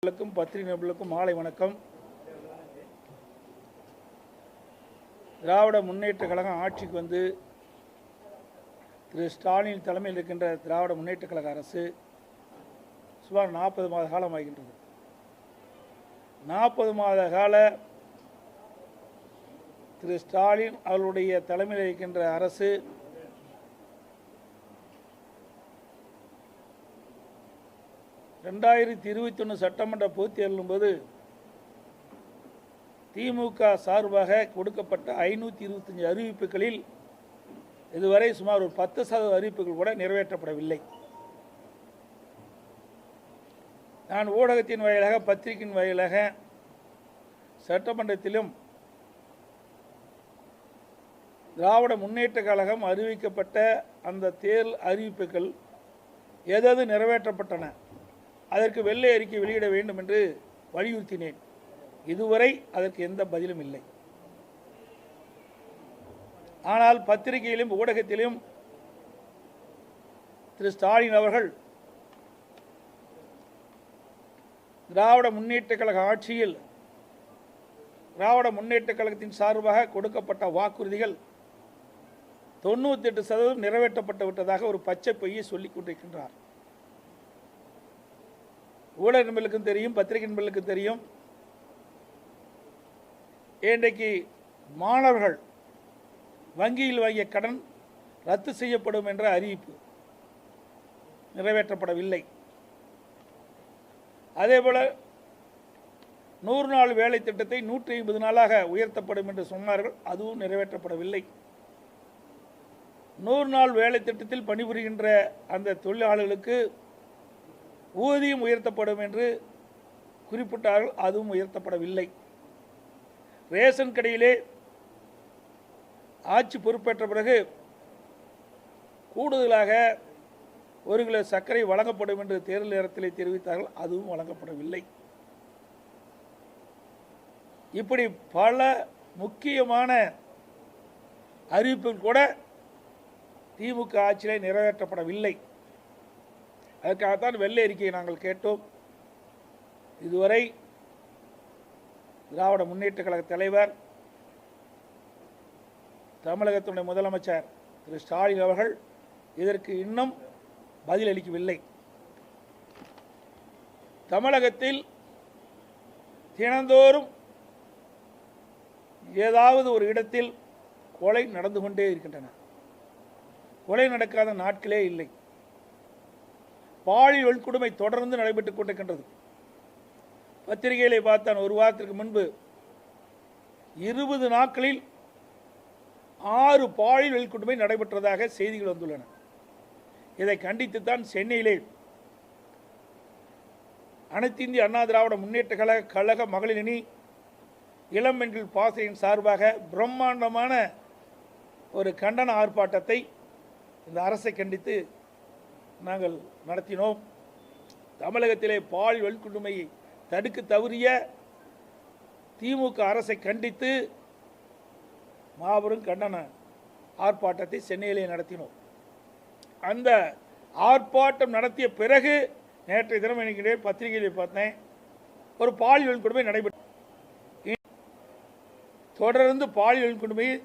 பத்திரிகை நண்பர்களுக்கும் மாலை வணக்கம். திராவிட முன்னேற்ற கழகம் ஆட்சிக்கு வந்து திரு ஸ்டாலின் தலைமையில் இருக்கின்ற திராவிட முன்னேற்ற கழக அரசு சுமார் 40 மாத காலம் ஆகின்றது. 40 மாத கால திரு ஸ்டாலின் அவர்களுடைய தலைமையில் இருக்கின்ற அரசு ரெண்டாயிரத்தி 21 சட்டமன்ற பொதுத் தேர்தலின் போது திமுக சார்பாக கொடுக்கப்பட்ட 525 அறிவிப்புகளில் இதுவரை சுமார் ஒரு 10% அறிவிப்புகள் கூட நிறைவேற்றப்படவில்லை. நான் ஊடகத்தின் வாயிலாக பத்திரிகையின் வாயிலாக சட்டமன்றத்திலும் திராவிட முன்னேற்ற கழகம் அறிவிக்கப்பட்ட அந்த தேர்தல் அறிவிப்புகள் எதது நிறைவேற்றப்பட்டன அதற்கு வெள்ளை அறிக்கை வெளியிட வேண்டும் என்று வலியுறுத்தினேன். இதுவரை அதற்கு எந்த பதிலும் இல்லை. ஆனால் பத்திரிகையிலும் ஊடகத்திலும் திரு ஸ்டாலின் அவர்கள் திராவிட முன்னேற்ற கழக ஆட்சியில் திராவிட முன்னேற்ற கழகத்தின் சார்பாக கொடுக்கப்பட்ட வாக்குறுதிகள் 98% நிறைவேற்றப்பட்டு விட்டதாக ஒரு பச்சை பொய்யை சொல்லிக் கொண்டிருக்கின்றார். ஊடக நண்பர்களுக்கும் தெரியும், பத்திரிகை நண்பர்களுக்கும் தெரியும். இன்றைக்கு மாணவர்கள் வங்கியில் வாங்கிய கடன் ரத்து செய்யப்படும் என்ற அறிவிப்பு நிறைவேற்றப்படவில்லை. அதேபோல 100 நாள் வேலை திட்டத்தை 150 நாளாக உயர்த்தப்படும் என்று சொன்னார்கள். அதுவும் நிறைவேற்றப்படவில்லை. 100 நாள் வேலை திட்டத்தில் பணிபுரிகின்ற அந்த தொழிலாளர்களுக்கு ஊதியம் உயர்த்தப்படும் என்று குறிப்பிட்டார்கள். அதுவும் உயர்த்தப்படவில்லை. ரேஷன் கடையிலே ஆட்சி பொறுப்பேற்ற பிறகு கூடுதலாக 1 கிலோ சர்க்கரை வழங்கப்படும் என்று தேர்தல் நேரத்தில் தெரிவித்தார்கள். அதுவும் வழங்கப்படவில்லை. இப்படி பல முக்கியமான அறிவிப்புகள் கூட திமுக ஆட்சியிலே நிறைவேற்றப்படவில்லை. அதற்காகத்தான் வெள்ளை அறிக்கையை நாங்கள் கேட்டோம். இதுவரை திராவிட முன்னேற்ற கழக தலைவர், தமிழகத்தினுடைய முதலமைச்சர் திரு ஸ்டாலின் அவர்கள் இதற்கு இன்னும் பதிலளிக்கவில்லை. தமிழகத்தில் தினந்தோறும் ஏதாவது ஒரு இடத்தில் கொலை நடந்து கொண்டே இருக்கின்றன. கொலை நடக்காத நாட்களே இல்லை. பாலியல் வன்கொடுமை தொடர்ந்து நடைபெற்றுக் கொண்டிருக்கின்றது. பத்திரிகைகளை பார்த்தான், ஒரு வாரத்திற்கு முன்பு 20 நாட்களில் 6 பாலியல் வன்கொடுமை நடைபெற்றதாக செய்திகள் வந்துள்ளன. இதை கண்டித்துத்தான் சென்னையிலே அனைத்து இந்திய அண்ணா திராவிட முன்னேற்ற கழக மகளிர் அணி இளம்பெண்கள் பாசறையின் சார்பாக பிரம்மாண்டமான ஒரு கண்டன ஆர்ப்பாட்டத்தை இந்த அரசை கண்டித்து நாங்கள் நடத்தினோம். தமிழகத்திலே பாலியல் வன்கொடுமையை தடுக்க தவறிய திமுக அரசை கண்டித்து மாபெரும் கண்டன ஆர்ப்பாட்டத்தை சென்னையிலே நடத்தினோம். அந்த ஆர்ப்பாட்டம் நடத்திய பிறகு நேற்றைய தினம் என்கிற பத்திரிகையில் பார்த்தேன், ஒரு பாலியல் வன்கொடுமை நடைபெற்றது. தொடர்ந்து பாலியல் வன்கொடுமையை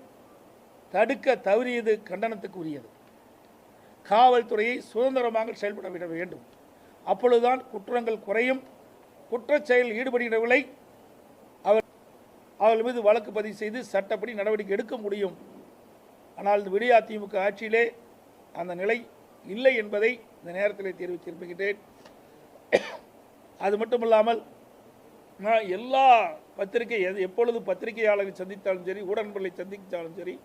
தடுக்க தவறியது கண்டனத்துக்கு உரியது. காவல்துறையை சுதந்திரமாக செயல்பட விட வேண்டும். அப்பொழுதுதான் குற்றங்கள் குறையும். குற்றச் செயலில் ஈடுபடுகிறவர்களை அவர்கள் மீது வழக்கு பதிவு செய்து சட்டப்படி நடவடிக்கை எடுக்க முடியும். ஆனால் இந்த விடியா திமுக ஆட்சியிலே அந்த நிலை இல்லை என்பதை இந்த நேரத்தில் தெரிவித்திருக்கிறேன். அது மட்டுமல்லாமல் நான் எல்லா எப்பொழுது பத்திரிகையாளர்களை சந்தித்தாலும் சரி, ஊடகங்களை சந்தித்தாலும் சரி,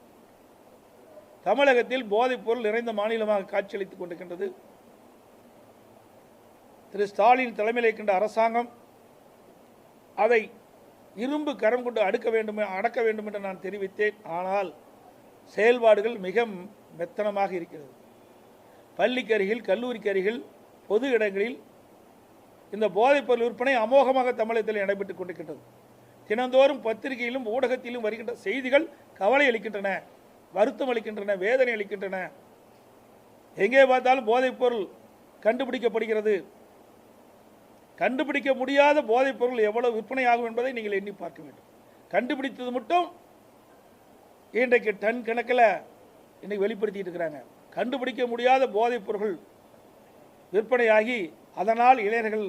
தமிழகத்தில் போதைப் பொருள் நிறைந்த மாநிலமாக காட்சியளித்துக் கொண்டிருக்கின்றது. திரு ஸ்டாலின் தலைமையில் இருக்கின்ற அரசாங்கம் அதை இரும்பு கரம் கொண்டு அடக்க வேண்டும் என்று நான் தெரிவித்தேன். ஆனால் செயல்பாடுகள் மிக மெத்தனமாக இருக்கிறது. பள்ளிக்கு அருகில், கல்லூரிக்கு அருகில், பொது இடங்களில் இந்த போதைப் பொருள் விற்பனை அமோகமாக தமிழகத்தில் நடைபெற்றுக் கொண்டிருக்கின்றது. தினந்தோறும் பத்திரிகையிலும் ஊடகத்திலும் வருகின்ற செய்திகள் கவலை அளிக்கின்றன, வருத்தம் அளிக்கின்றன, வேதனை அளிக்கின்றன. எங்கே பார்த்தாலும் போதைப் பொருள் கண்டுபிடிக்கப்படுகிறது. கண்டுபிடிக்க முடியாத போதைப் பொருள் எவ்வளவு விற்பனையாகும் என்பதை நீங்கள் எண்ணி பார்க்க வேண்டும். கண்டுபிடித்தது மட்டும் இன்றைக்கு டன் கணக்கில் இன்னைக்கு வெளிப்படுத்திட்டு இருக்கிறாங்க. கண்டுபிடிக்க முடியாத போதைப் பொருள் விற்பனையாகி அதனால் இளைஞர்கள்,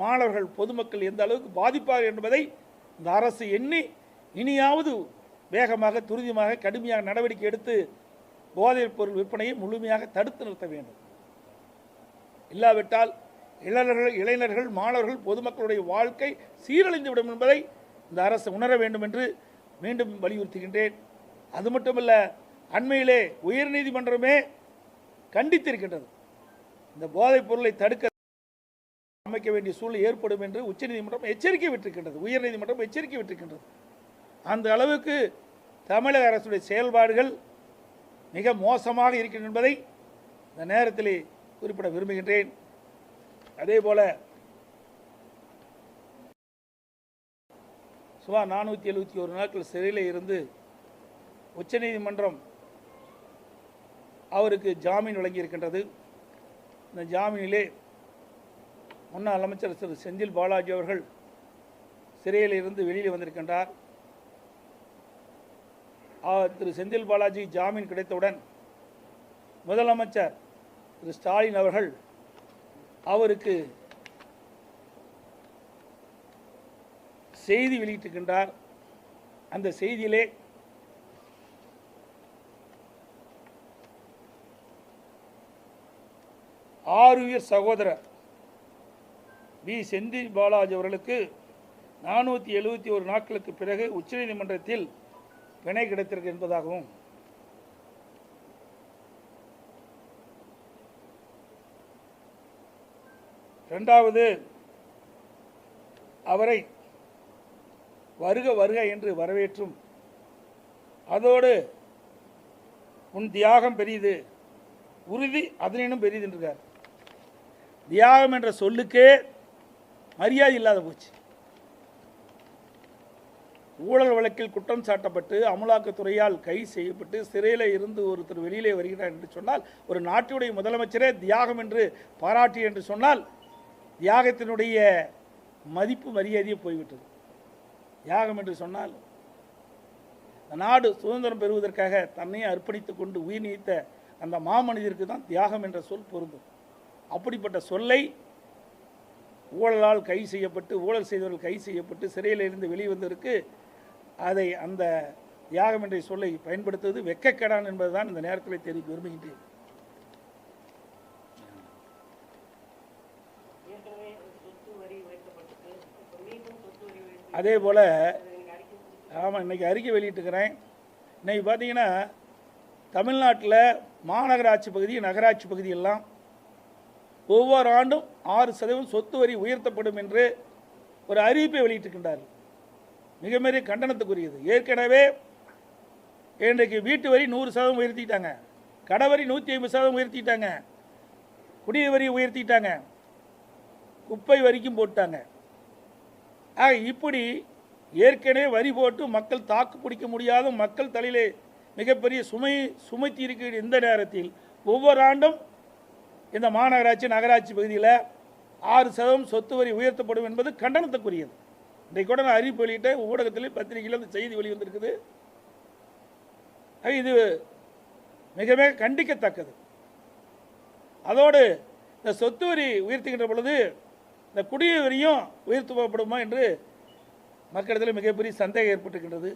மாணவர்கள், பொதுமக்கள் எந்த அளவுக்கு பாதிப்பார் என்பதை இந்த அரசு எண்ணி இனியாவது வேகமாக, துரிதமாக, கடுமையாக நடவடிக்கை எடுத்து போதைப் பொருள் விற்பனையை முழுமையாக தடுத்து நிறுத்த வேண்டும். இல்லாவிட்டால் இளைஞர்கள், மாணவர்கள், பொதுமக்களுடைய வாழ்க்கை சீரழிந்துவிடும் என்பதை இந்த அரசு உணர வேண்டும் என்று மீண்டும் வலியுறுத்துகின்றேன். அது மட்டுமல்ல, அண்மையிலே உயர்நீதிமன்றமே கண்டித்திருக்கின்றது. இந்த போதைப் பொருளை தடுக்க அமைக்க வேண்டிய சூழ்நிலை ஏற்படும் என்று உச்சநீதிமன்றம் எச்சரிக்கை விட்டிருக்கின்றது, உயர்நீதிமன்றம் எச்சரிக்கை விட்டிருக்கின்றது. அந்த அளவுக்கு தமிழக அரசுடைய செயல்பாடுகள் மிக மோசமாக இருக்கின்றன என்பதை இந்த நேரத்தில் குறிப்பிட விரும்புகின்றேன். அதேபோல சுமார் 471 நாட்கள் சிறையில் இருந்து உச்சநீதிமன்றம் அவருக்கு ஜாமீன் வழங்கியிருக்கின்றது. இந்த ஜாமீனிலே முன்னாள் அமைச்சர் திரு செந்தில் பாலாஜி அவர்கள் சிறையில் இருந்து வெளியில் வந்திருக்கின்றார். திரு செந்தில் பாலாஜி ஜாமீன் கிடைத்தவுடன் முதலமைச்சர் திரு ஸ்டாலின் அவர்கள் அவருக்கு செய்தி வெளியிட்டிருக்கின்றார். அந்த செய்தியிலே ஆருயிர் சகோதரர் வி செந்தில் பாலாஜி அவர்களுக்கு 471 நாட்களுக்கு பிறகு உச்சநீதிமன்றத்தில் பிணை கிடைத்திருக்கு என்பதாகவும், இரண்டாவது அவரை வருக வருக என்று வரவேற்றும், அதோடு உன் தியாகம் பெரியது, உறுதி அதனினும் பெரியது என்றார். தியாகம் என்ற சொல்லுக்கே மரியாதை இல்லாத போச்சு. ஊழல் வழக்கில் குற்றம் சாட்டப்பட்டு அமலாக்கத்துறையால் கைது செய்யப்பட்டு சிறையில் இருந்து ஒருத்தர் வெளியிலே வருகிறார் என்று சொன்னால், ஒரு நாட்டுடைய முதலமைச்சரே தியாகம் என்று பாராட்டி என்று சொன்னால், தியாகத்தினுடைய மதிப்பு மரியாதையே போய்விட்டது. தியாகம் என்று சொன்னால், நாடு சுதந்திரம் பெறுவதற்காக தன்னையே அர்ப்பணித்துக் கொண்டு உயிர் நீத்த அந்த மாமனிதருக்கு தான் தியாகம் என்ற சொல் பொருந்தும். அப்படிப்பட்ட சொல்லை ஊழலால் கைது செய்யப்பட்டு, ஊழல் செய்தவர்கள் கைது செய்யப்பட்டு சிறையில் இருந்து வெளிவந்ததற்கு அதை அந்த தியாகம் என்ற சொல்லை பயன்படுத்துவது வெட்கக்கேடான் என்பதுதான் இந்த நேரத்தில் தெரிவிக்க விரும்புகின்றேன். அதே போல் ஆமாம், இன்றைக்கி அறிக்கை வெளியிட்டுக்கிறேன். இன்றைக்கி பார்த்தீங்கன்னா தமிழ்நாட்டில் மாநகராட்சி பகுதி, நகராட்சி பகுதியெல்லாம் ஒவ்வொரு ஆண்டும் 6% சொத்து வரி உயர்த்தப்படும் என்று ஒரு அறிவிப்பை வெளியிட்டிருக்கின்றார்கள். மிக பெரிய கண்டனத்துக்குரியது. ஏற்கனவே இன்றைக்கு வீட்டு வரி 100% உயர்த்திட்டாங்க, கடை வரி 150% உயர்த்திட்டாங்க, குடிநீர் வரி உயர்த்திட்டாங்க, குப்பை வரிக்கும் போட்டாங்க. ஆக இப்படி ஏற்கனவே வரி போட்டு மக்கள் தாக்கு பிடிக்க முடியாத மக்கள் தலையிலே மிகப்பெரிய சுமைத்தி இருக்கிற இந்த நேரத்தில் ஒவ்வொரு ஆண்டும் இந்த மாநகராட்சி, நகராட்சி பகுதியில் 6% சொத்து வரி உயர்த்தப்படும் என்பது கண்டனத்துக்குரியது. இன்றைக்கு கூட நான் அறிவிப்பு வெளியிட்ட ஊடகத்தில், பத்திரிகையில் அந்த செய்தி வெளிவந்திருக்குது. இது மிக மிக கண்டிக்கத்தக்கது. அதோடு இந்த சொத்து வரி உயர்த்துகின்ற பொழுது இந்த குடிநீர் வரியும் உயர்த்தப்படுமா என்று மக்களிடத்தில் மிகப்பெரிய சந்தேகம் ஏற்பட்டிருக்கின்றது.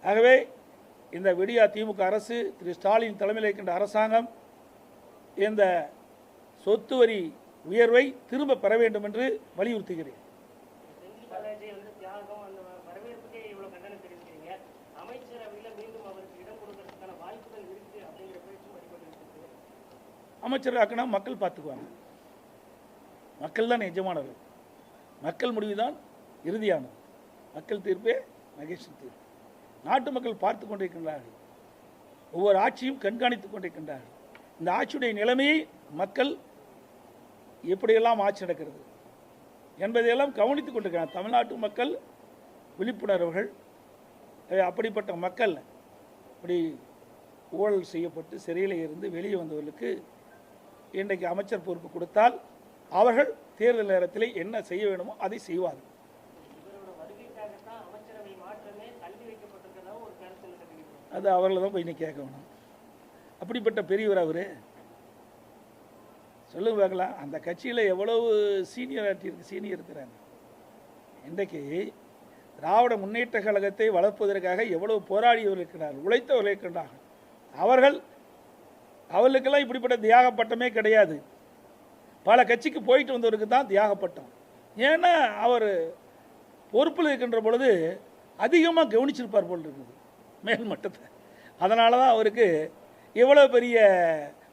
ஆகவே இந்த விடியா திமுக அரசு, திரு ஸ்டாலின் தலைமையில் இருக்கின்ற அரசாங்கம் இந்த சொத்து வரி உயர்வை திரும்ப பெற வேண்டும் என்று வலியுறுத்துகிறேன். அமைச்சராக்கினா மக்கள் பார்த்துக்குவாங்க. மக்கள் தான் எஜமானர்கள். மக்கள் முடிவு தான் இறுதியானது. மக்கள் தீர்ப்பே மகேஷன் தீர்ப்பு. நாட்டு மக்கள் பார்த்து கொண்டிருக்கின்றார்கள். ஒவ்வொரு ஆட்சியும் கண்காணித்துக் கொண்டிருக்கின்றார்கள். இந்த ஆட்சியுடைய நிலைமையை மக்கள் எப்படியெல்லாம் ஆட்சி நடக்கிறது என்பதையெல்லாம் கவனித்துக் கொண்டிருக்கிறார். தமிழ்நாட்டு மக்கள் விழிப்புணர்வுகள். அப்படிப்பட்ட மக்கள் இப்படி ஊழல் செய்யப்பட்டு சிறையில் இருந்து வெளியே வந்தவர்களுக்கு இன்றைக்கு அமைச்சர் பொறுப்பு கொடுத்தால் அவர்கள் தேர்தல் நேரத்தில் என்ன செய்ய வேண்டுமோ அதை செய்வார்கள். அது அவர்களை தான் போய் இன்னைக்கு கேட்க வேணும். அப்படிப்பட்ட பெரியவர் அவர். சொல்லுங்க பார்க்கலாம், அந்த கட்சியில் எவ்வளவு சீனியர் இருக்கிறாங்க. இன்றைக்கு திராவிட முன்னேற்ற கழகத்தை வளர்ப்பதற்காக எவ்வளவு போராடியவர்கள் இருக்கிறார்கள், உழைத்தவர்கள் இருக்கின்றார்கள். அவர்களுக்கெல்லாம் இப்படிப்பட்ட தியாக பட்டமே கிடையாது. பல கட்சிக்கு போயிட்டு வந்தவருக்கு தான் தியாக பட்டம். ஏன்னா அவர் பொறுப்பில் இருக்கின்ற பொழுது அதிகமாக கவனிச்சிருப்பார் போல் இருக்குது மேல் மட்டத்தை. அதனால தான் அவருக்கு எவ்வளோ பெரிய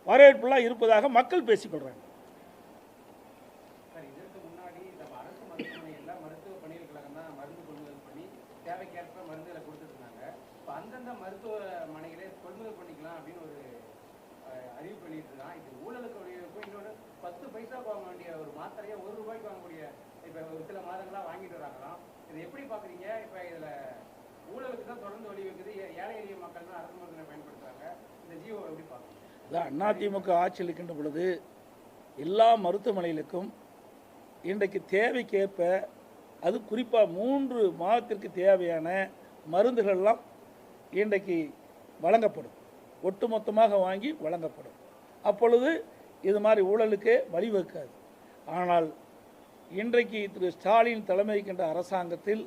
வரவேற்புலாம் இருப்பதாக மக்கள் பேசிக்கொள்கிறாங்க. இதற்கு முன்னாடி நம்ம அரசு மருத்துவமனைகளில் மருத்துவ பணிகள் கழகம் தான் மருந்து கொள்முதல் பண்ணி தேவைக்கேற்ப மருந்துகளை கொடுத்துருந்தாங்க. இப்போ அந்தந்த மருத்துவமனைகளே கொள்முதல் பண்ணிக்கலாம் அப்படின்னு ஒரு அறிவு பண்ணிட்டு இருக்கான். இது ஊழலுக்கு வழிவகுக்கும். இன்னொன்று 10 பைசா வாங்க வேண்டிய ஒரு மாத்திரையை 1 ரூபாய்க்கு வாங்கக்கூடிய இப்போ ஒரு சில மாதங்களாக வாங்கிட்டு வராங்களாம். இதை எப்படி பார்க்குறீங்க? இப்போ இதில் ஊழலுக்கு தான் தொடர்ந்து வழிவகுக்குது. ஏழை எளிய மக்கள் தான் அரசு மருந்துகளை பயன்படுத்துகிறாங்க. இந்த ஜியோ எப்படி பார்க்குறீங்க? அதிமுக ஆட்சியில் இருக்கின்ற பொழுது எல்லா மருத்துவமனைகளுக்கும் இன்றைக்கு தேவைக்கேற்ப, அது குறிப்பாக 3 மாதத்திற்கு தேவையான மருந்துகள்லாம் இன்றைக்கு வழங்கப்படும். ஒட்டுமொத்தமாக வாங்கி வழங்கப்படும். அப்பொழுது இது மாதிரி ஊழலுக்கு வழிவகுக்காது. ஆனால் இன்றைக்கு திரு ஸ்டாலின் தலைமைக்கின்ற அரசாங்கத்தில்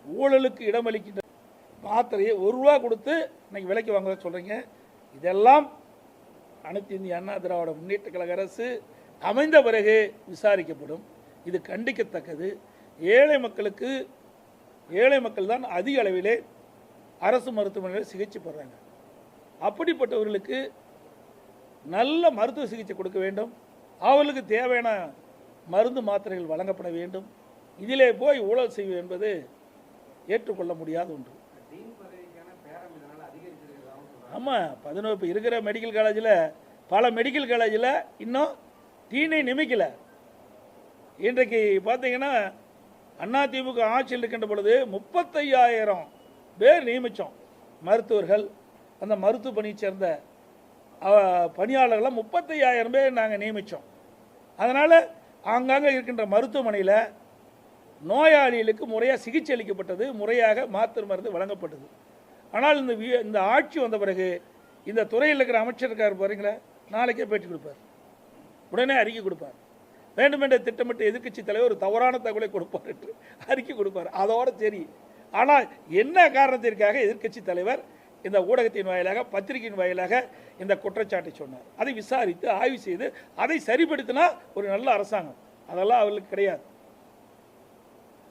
ஊழலுக்கு இடமளிக்கின்ற மாத்திரையை 1 ரூபா கொடுத்து இன்னைக்கு விலைக்கு வாங்க சொல்கிறீங்க. இதெல்லாம் அனைத்து இந்திய அண்ணா திராவிட முன்னேற்ற கழக அரசு அமைந்த பிறகு விசாரிக்கப்படும். இது கண்டிக்கத்தக்கது. ஏழை மக்கள் தான் அதிக அளவிலே அரசு மருத்துவமனையில் சிகிச்சை பெறாங்க. அப்படிப்பட்டவர்களுக்கு நல்ல மருத்துவ சிகிச்சை கொடுக்க வேண்டும். அவர்களுக்கு தேவையான மருந்து மாத்திரைகள் வழங்கப்பட வேண்டும். இதிலே போய் ஊழல் செய்வது என்பது ஏற்றுக்கொள்ள முடியாத ஒன்று. ஆமாம், 11 இப்போ இருக்கிற மெடிக்கல் காலேஜில், பல மெடிக்கல் காலேஜில் இன்னும் டீனை நியமிக்கலை. இன்றைக்கு பார்த்தீங்கன்னா அதிமுக ஆட்சியில் இருக்கின்ற பொழுது 35,000 பேர் நியமித்தோம். மருத்துவர்கள், அந்த மருத்துவ பணியை சேர்ந்த பணியாளர்களாக 35,000 பேர் நாங்கள் நியமித்தோம். அதனால் ஆங்காங்கே இருக்கின்ற மருத்துவமனையில் நோயாளிகளுக்கு முறையாக சிகிச்சை அளிக்கப்பட்டது, முறையாக மாத்திரை மருந்து வழங்கப்பட்டது. ஆனால் இந்த ஆட்சி வந்த பிறகு இந்த துறையில் இருக்கிற அமைச்சர் இருக்கார் பாருங்களேன், நாளைக்கே பேட்டி கொடுப்பார், உடனே அறிக்கை கொடுப்பார். வேண்டுமென்ற திட்டமிட்டு எதிர்க்கட்சி தலைவர் ஒரு தவறான தகவலை கொடுப்பார் என்று அறிக்கை கொடுப்பார். அதோட சரி. ஆனால் என்ன காரணத்திற்காக எதிர்க்கட்சி தலைவர் இந்த ஊடகத்தின் வாயிலாக, பத்திரிகையின் வாயிலாக இந்த குற்றச்சாட்டை சொன்னார்? அதை விசாரித்து ஆய்வு செய்து அதை சரிப்படுத்தினா ஒரு நல்ல அரசாங்கம். அதெல்லாம் அவர்களுக்கு கிடையாது.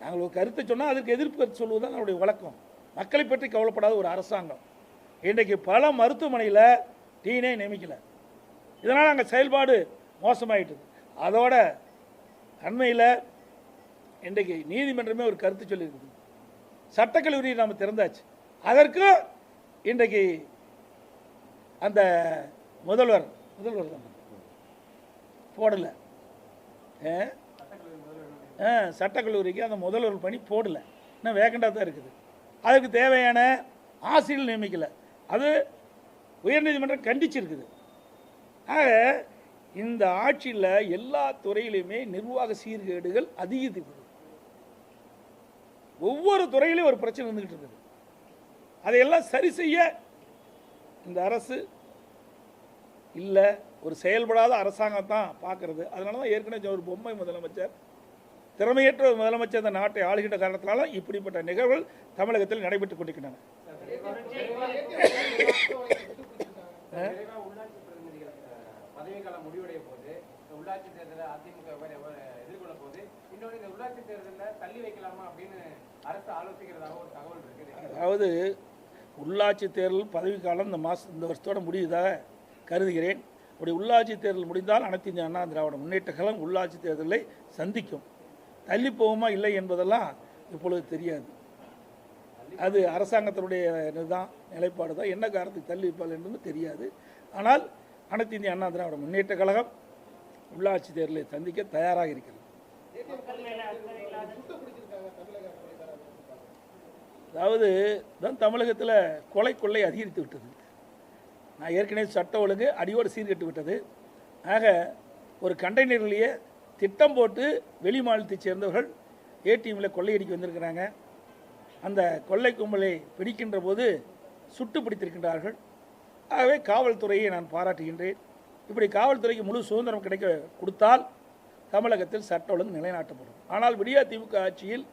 நாங்கள் ஒரு கருத்தை சொன்னால் அதற்கு எதிர்ப்பு கருத்து சொல்வதுதான் நம்முடைய வழக்கம். மக்களை பற்றி கவலைப்படாத ஒரு அரசாங்கம். இன்றைக்கு பல மருத்துவமனையில் டீனே நியமிக்கலை. இதனால் அங்கே செயல்பாடு மோசமாயிட்டது. அதோட அண்மையில் இன்றைக்கு நீதிமன்றமே ஒரு கருத்து சொல்லியிருக்குது. சட்டக்கல்லூரியை நாம் திறந்தாச்சு. அதற்கும் இன்றைக்கு அந்த முதல்வர் தான் போடலை. சட்டக்கல்லூரிக்கு அந்த முதல்வர் பணி போடலை, இன்னும் வேகண்டாக தான் இருக்குது. அதுக்கு தேவையான ஆசிரியர்கள் நியமிக்கலை. அது உயர்நீதிமன்றம் கண்டிச்சிருக்குது. ஆக இந்த ஆட்சியில் எல்லா துறையிலுமே நிர்வாக சீர்கேடுகள் அதிகரித்து ஒவ்வொரு துறையிலும் ஒரு பிரச்சனை இருந்துகிட்டு இருக்குது. அதையெல்லாம் சரி செய்ய இந்த அரசு இல்லை, ஒரு செயல்படாத அரசாங்கம் தான் பார்க்கறது. அதனால தான் ஏற்கனவே ஒரு பொம்மை முதலமைச்சர், திறமையற்ற முதலமைச்சர் இந்த நாட்டை ஆளுகின்ற காரணத்தினால இப்படிப்பட்ட நிகழ்வுகள் தமிழகத்தில் நடைபெற்றுக் கொண்டிருக்கின்றன. பதவிக்கால முடிவுடைய போது உள்ளாட்சி தேர்தலை அதிமுக எதிர்கொள்ள போது இன்னொரு இந்த உள்ளாட்சி தேர்தலில் தள்ளி வைக்கலாமா அப்படின்னு அரசு ஆலோசிக்கிறதாக ஒரு தகவல் இருக்குது. அதாவது உள்ளாட்சி தேர்தல் பதவிக்காலம் இந்த வருஷத்தோட முடிவதாக கருதுகிறேன். அப்படி உள்ளாட்சி தேர்தல் முடிந்தால் அனைத்து இந்திய அண்ணா திராவிட முன்னேற்ற கழகம் உள்ளாட்சி தேர்தலை சந்திக்கும். தள்ளி போகுமா இல்லை என்பதெல்லாம் இப்பொழுது தெரியாது. அது அரசாங்கத்தினுடைய இதுதான், நிலைப்பாடு தான். என்ன காரணத்துக்கு தள்ளி வைப்பால் என்பது தெரியாது. ஆனால் அனைத்து இந்திய அண்ணா திராவிட முன்னேற்ற கழகம் உள்ளாட்சி தேர்தலை சந்திக்க தயாராக இருக்கிறது. அதாவது தான் தமிழகத்தில் கொலை கொள்ளை அதிகரித்து விட்டது. நான் ஏற்கனவே சட்ட ஒழுங்கு அடியோடு சீர்கட்டு விட்டது. ஆக ஒரு கண்டெய்னர்லேயே திட்டம் போட்டு வெளி மாநிலத்தைச் சேர்ந்தவர்கள் ஏடிஎம்மில் கொள்ளையடிக்க வந்திருக்கிறாங்க. அந்த கொள்ளை கும்பலை பிடிக்கின்ற போது சுட்டு பிடித்திருக்கின்றார்கள். ஆகவே காவல்துறையை நான் பாராட்டுகின்றேன். இப்படி காவல்துறைக்கு முழு சுதந்திரம் கிடைக்க கொடுத்தால் தமிழகத்தில் சட்ட ஒழுங்கு நிலைநாட்டப்படும். ஆனால் விடியா திமுக ஆட்சியில்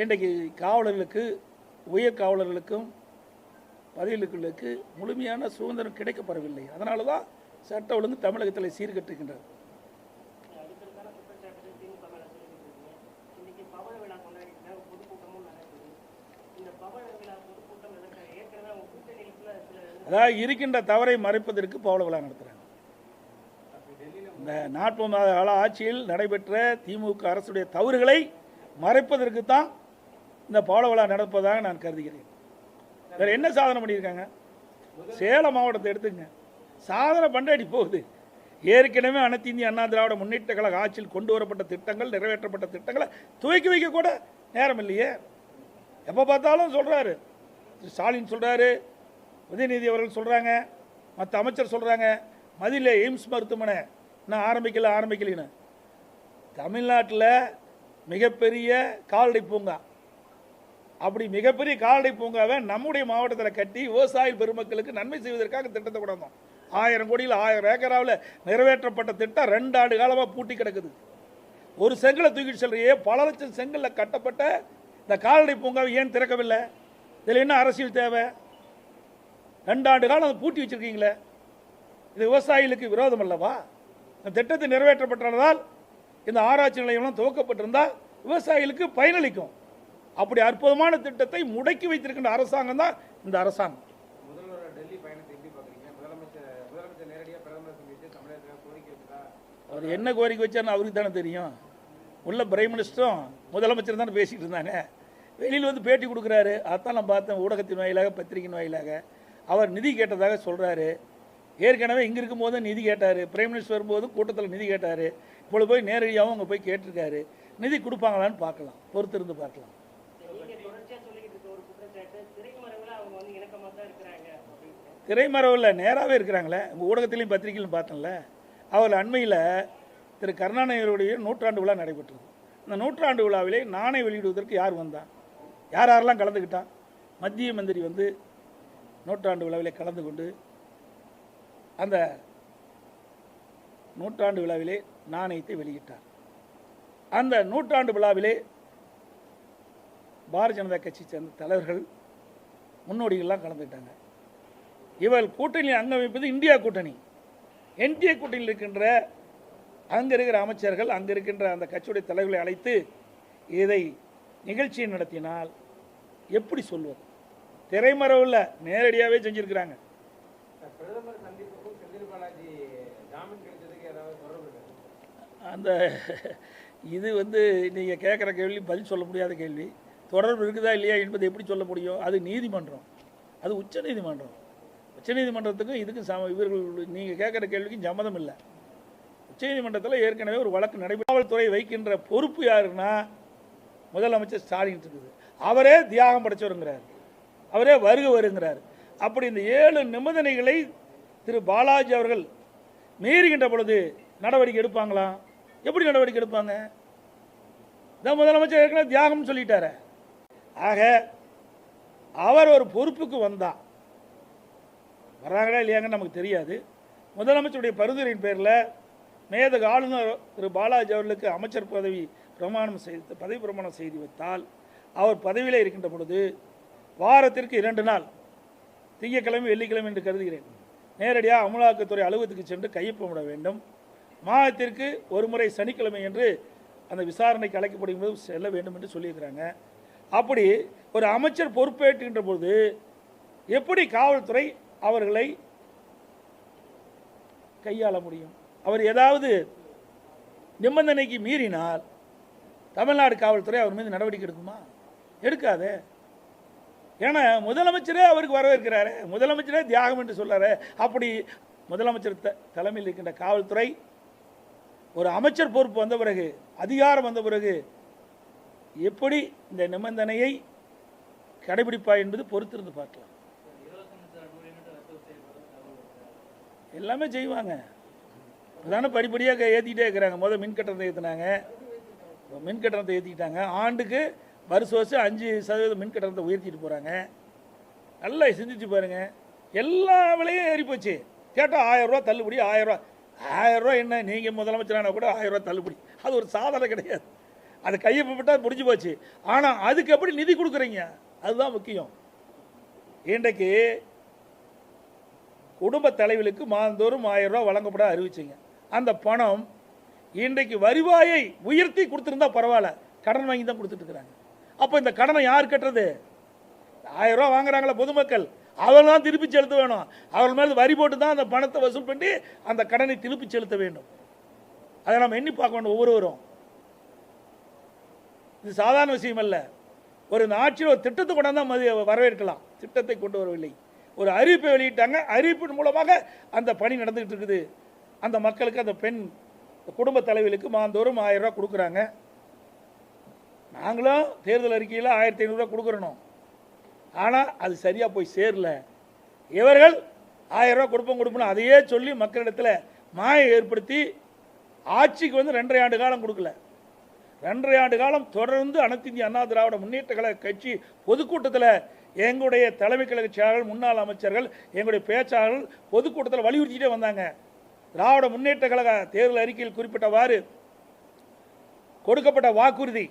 இன்றைக்கு காவலர்களுக்கு, உயர் காவலர்களுக்கும் பதவிகளுக்கு முழுமையான சுதந்திரம் கிடைக்கப்படவில்லை. அதனால தான் சட்ட ஒழுங்கு தமிழகத்தில் சீர்கட்டுகின்றது. அதாவது இருக்கின்ற தவறை மறைப்பதற்கு பவள விழா நடத்துகிறாங்க. இந்த 40 கால ஆட்சியில் நடைபெற்ற திமுக அரசுடைய தவறுகளை மறைப்பதற்கு தான் இந்த பவள விழா நடப்பதாக நான் கருதுகிறேன். வேறு என்ன சாதனை பண்ணியிருக்காங்க? சேலம் மாவட்டத்தை எடுத்துங்க, சாதனை பண்டாடி போகுது. ஏற்கனவே அனைத்து இந்திய அண்ணா திராவிட முன்னேற்ற கழக ஆட்சியில் கொண்டு வரப்பட்ட திட்டங்கள், நிறைவேற்றப்பட்ட திட்டங்களை துவக்கி வைக்க கூட நேரம் இல்லையே. எப்போ பார்த்தாலும் சொல்கிறாரு, ஸ்டாலின் சொல்கிறாரு, உதயநிதி அவர்கள் சொல்கிறாங்க, மற்ற அமைச்சர் சொல்கிறாங்க, மதுரையில் எய்ம்ஸ் மருத்துவமனை இன்னும் ஆரம்பிக்கலன்னு. தமிழ்நாட்டில் மிகப்பெரிய கால்நடை பூங்கா, அப்படி மிகப்பெரிய கால்நடை பூங்காவை நம்முடைய மாவட்டத்தில் கட்டி விவசாய பெருமக்களுக்கு நன்மை செய்வதற்காக திட்டத்தை கொண்டு வந்தோம். 1000 கோடியில் 1000 ஏக்கராவில் நிறைவேற்றப்பட்ட திட்டம் 2 ஆண்டு காலமாக பூட்டி கிடக்குது. ஒரு செங்கலை தூக்கிட்டு செல்றையே, பல லட்சம் செங்கலில் கட்டப்பட்ட இந்த கால்நடை பூங்காவை ஏன் திறக்கவில்லை? இதில் என்ன அரசியல் தேவை? 2 ஆண்டு காலம் அதை பூட்டி வச்சிருக்கீங்களே, இது விவசாயிகளுக்கு விரோதம் அல்லவா? இந்த திட்டத்தை நிறைவேற்றப்பட்டதால் இந்த ஆராய்ச்சி நிலையம்லாம் துவக்கப்பட்டிருந்தால் விவசாயிகளுக்கு பயனளிக்கும். அப்படி அற்புதமான திட்டத்தை முடக்கி வைத்திருக்கின்ற அரசாங்கம் தான் இந்த அரசாங்கம். முதல்வர் டெல்லி பயணத்தை எப்படி பார்க்குறீங்க? முதலமைச்சர் நேரடியாக பிரதமர் சந்தித்து தமிழகத்தில் கோரிக்கை வச்சதா? அவர் என்ன கோரிக்கை வச்சார்னு அவருக்கு தானே தெரியும். உள்ள பிரைம் மினிஸ்டரும் முதலமைச்சர் தானே பேசிகிட்டு இருந்தாங்க. வெளியில் வந்து பேட்டி கொடுக்குறாரு, அதான் நான் பார்த்தேன் ஊடகத்தின் வாயிலாக, பத்திரிகையின் வாயிலாக. அவர் நிதி கேட்டதாக சொல்கிறாரு. ஏற்கனவே இங்கே இருக்கும்போது நிதி கேட்டார், பிரைம் மினிஸ்டர் வரும்போது கூட்டத்தில் நிதி கேட்டார். இப்பொழுது போய் நேரடியாகவும் அங்கே போய் கேட்டிருக்காரு. நிதி கொடுப்பாங்களான்னு பார்க்கலாம், பொறுத்திருந்து பார்க்கலாம். திரைமறைவில் நேராகவே இருக்கிறாங்களே, உங்கள் ஊடகத்திலையும் பத்திரிகையிலும் பார்த்தேன்ல. அவர் அண்மையில் திரு கருணாநிதியுடைய 100ஆண்டு விழா நடைபெற்றது. இந்த 100ஆண்டு விழாவிலே நாணய வெளியிடுவதற்கு யார் வந்தான், யாரெல்லாம் கலந்துக்கிட்டான்? மத்திய மந்திரி வந்து 100ஆண்டு விழாவிலே கலந்து கொண்டு அந்த 100ஆண்டு விழாவிலே நாணயத்தை வெளியிட்டார். அந்த 100ஆண்டு விழாவிலே பாரதிய ஜனதா கட்சி சேர்ந்த தலைவர்கள், முன்னோடிகள்லாம் கலந்துக்கிட்டாங்க. இவள் கூட்டணி அங்கம் வைப்பது இந்தியா கூட்டணி. என்டிஏ கூட்டணியில் இருக்கின்ற அங்கே இருக்கிற அமைச்சர்கள், அங்கே இருக்கின்ற அந்த கட்சியுடைய தலைவர்களை அழைத்து இதை நிகழ்ச்சியை நடத்தினால் எப்படி சொல்வது? திரைமறைவில் நேரடியாகவே செஞ்சுருக்கிறாங்க. பிரதமர் சந்திப்புக்கும் செந்தில் பாலாஜி ஜாமீன் கிடைச்சதுக்கு ஏதாவது தொடர்பு? அந்த இது வந்து நீங்கள் கேட்குற கேள்வி பதில் சொல்ல முடியாத கேள்வி. தொடர்பு இருக்குதா இல்லையா என்பதை எப்படி சொல்ல முடியும்? அது நீதிமன்றம், அது உச்சநீதிமன்றம். உச்சநீதிமன்றத்துக்கும் இதுக்கும் இவர்கள் நீங்கள் கேட்குற கேள்விக்கும் சம்மதம் இல்லை. உச்சநீதிமன்றத்தில் ஏற்கனவே ஒரு வழக்கு நடைபெற்ற காவல்துறை வைக்கின்ற பொறுப்பு யாருன்னா முதலமைச்சர் ஸ்டாலின் இருக்குது. அவரே தியாகம் படைச்சவருங்கிறார், அவரே வருங்கிறார். அப்படி இந்த 7 நிபந்தனைகளை திரு பாலாஜி அவர்கள் மீறுகின்ற பொழுது நடவடிக்கை எடுப்பாங்களா? எப்படி நடவடிக்கை எடுப்பாங்க? இந்த முதலமைச்சர் ஏற்கனவே தியாகம்னு சொல்லிட்டாரு. ஆக அவர் ஒரு பொறுப்புக்கு வந்தா வர்றாங்களா இல்லையாங்கன்னு நமக்கு தெரியாது. முதலமைச்சருடைய பரிந்துரையின் பேரில் மேதக ஆளுநர் திரு பாலாஜி அவர்களுக்கு அமைச்சர் பதவி பிரமாணம் செய்து வைத்தால் அவர் பதவியில் இருக்கின்ற பொழுது வாரத்திற்கு 2 நாள், திங்கட்கிழமை வெள்ளிக்கிழமை என்று கருதுகிறேன், நேரடியாக அமலாக்கத்துறை அலுவலகத்துக்கு சென்று கையொப்பமிட வேண்டும். மாதத்திற்கு ஒரு முறை சனிக்கிழமை என்று அந்த விசாரணைக்கு அழைக்கப்படும் போது செல்ல வேண்டும் என்று சொல்லியிருக்கிறாங்க. அப்படி ஒரு அமைச்சர் பொறுப்பேற்றுகின்ற பொழுது எப்படி காவல்துறை அவர்களை கையாள முடியும்? அவர் ஏதாவது நிபந்தனைக்கு மீறினால் தமிழ்நாடு காவல்துறை அவர் மீது நடவடிக்கை எடுக்குமா? எடுக்காது. ஏன்னா முதலமைச்சரே அவருக்கு வரவேற்கிறாரு, முதலமைச்சரே தியாகம் என்று சொல்றாரு. அப்படி முதலமைச்சர் தலைமையில் இருக்கின்ற காவல்துறை ஒரு அமைச்சர் பொறுப்பு வந்த பிறகு, அதிகாரம் வந்த பிறகு எப்படி இந்த நிபந்தனையை கடைபிடிப்பா என்பது பொறுத்திருந்து பார்க்கலாம். எல்லாமே செய்வாங்க. அதான படிப்படியாக ஏற்றிக்கிட்டே இருக்கிறாங்க. முதல் மின் கட்டணத்தை ஏற்றினாங்க, மின் கட்டணத்தை ஏற்றிக்கிட்டாங்க. ஆண்டுக்கு வருஷம் 5% மின் கட்டணத்தை உயர்த்திட்டு போகிறாங்க. நல்லா சிந்திச்சு பாருங்க. எல்லா விலையும் ஏறி போச்சு. கேட்டால் 1000 ரூபா தள்ளுபடி, 1000 ரூபா. 1000 ரூபா என்ன, நீங்கள் முதலமைச்சரானா கூட 1000 ரூபா தள்ளுபடி, அது ஒரு சாதனை கிடையாது. அது கையப்பட்டால் முடிஞ்சு போச்சு. ஆனால் அதுக்கு எப்படி நிதி கொடுக்குறீங்க, அதுதான் முக்கியம். இன்றைக்கு குடும்ப தலைவர்களுக்கு மாதந்தோறும் 1000 ரூபா வழங்கப்பட அறிவிச்சிங்க. அந்த பணம் இன்றைக்கு வருவாயை உயர்த்தி கொடுத்துருந்தா பரவாயில்ல, கடன் வாங்கி தான் கொடுத்துட்டு இருக்கிறாங்க. அப்போ இந்த கடனை யார் கட்டுறது? 1000 ரூபா வாங்குறாங்களா பொதுமக்கள், அவங்க தான் திருப்பி செலுத்த வேணும். அவர்கள் மேலே வரி போட்டு தான் அந்த பணத்தை வசூல் பண்ணி அந்த கடனை திருப்பி செலுத்த வேண்டும். அதை நம்ம எண்ணி பார்க்க வேண்டும் ஒவ்வொருவரும். இது சாதாரண விஷயம் அல்ல. ஒரு ஆட்சியில் ஒரு திட்டத்தை கொண்டாந்து வரவேற்கலாம், திட்டத்தை கொண்டு வரவில்லை. ஒரு அறிவிப்பை வெளியிட்டாங்க, அறிவிப்பின் மூலமாக அந்த பணி நடந்துகிட்டு இருக்குது. அந்த மக்களுக்கு, அந்த பெண் குடும்ப தலைவர்களுக்கு மாதந்தோறும் 1000 ரூபா கொடுக்குறாங்க. நாங்களும் தேர்தல் அறிக்கையில் 1500 ரூபா கொடுக்குறோம். ஆனால் அது சரியாக போய் சேரல. இவர்கள் 1000 ரூபா கொடுப்போம் அதையே சொல்லி மக்களிடத்தில் மாயை ஏற்படுத்தி ஆட்சிக்கு 2.5 ஆண்டு காலம் கொடுக்கல. 2.5 ஆண்டு காலம் தொடர்ந்து அனைத்து இந்திய அண்ணா திராவிட முன்னேற்ற கழக கட்சி பொதுக்கூட்டத்தில் எங்களுடைய தலைமை கழக செயலாளர்கள், முன்னாள் அமைச்சர்கள், எங்களுடைய பேச்சாளர்கள் பொதுக்கூட்டத்தில் வலியுறுத்திட்டே வந்தாங்க. திராவிட முன்னேற்ற கழக தேர்தல் அறிக்கையில் குறிப்பிட்டவாறு கொடுக்கப்பட்ட வாக்குறுதி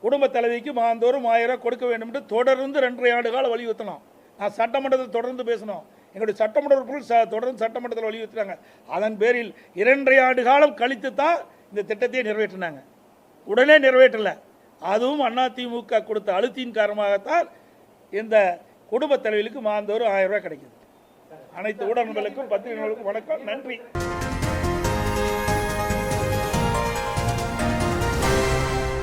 குடும்ப தலைவிக்கு மாதந்தோறும் 1000 ரூபாய் கொடுக்க வேண்டும் என்று தொடர்ந்து 2.5 ஆண்டு காலம் வலியுறுத்தணும். நான் சட்டமன்றத்தில் தொடர்ந்து பேசணும். எங்களுடைய சட்டமன்ற உறுப்பினர்கள் தொடர்ந்து சட்டமன்றத்தில் வலியுறுத்தினாங்க. அதன் பேரில் 2.5 ஆண்டு காலம் கழித்து தான் இந்த திட்டத்தை நிறைவேற்றினாங்க. உடனே நிறைவேற்றல. அதுவும் அதிமுக கொடுத்த அழுத்தின் காரணமாகத்தான் இந்த குடும்ப தலைவிகளுக்கு மாதந்தோறும் 1000 ரூபாய் கிடைக்குது. அனைத்து ஊடகங்களுக்கும் பத்திரிகைகளுக்கும் வணக்கம், நன்றி.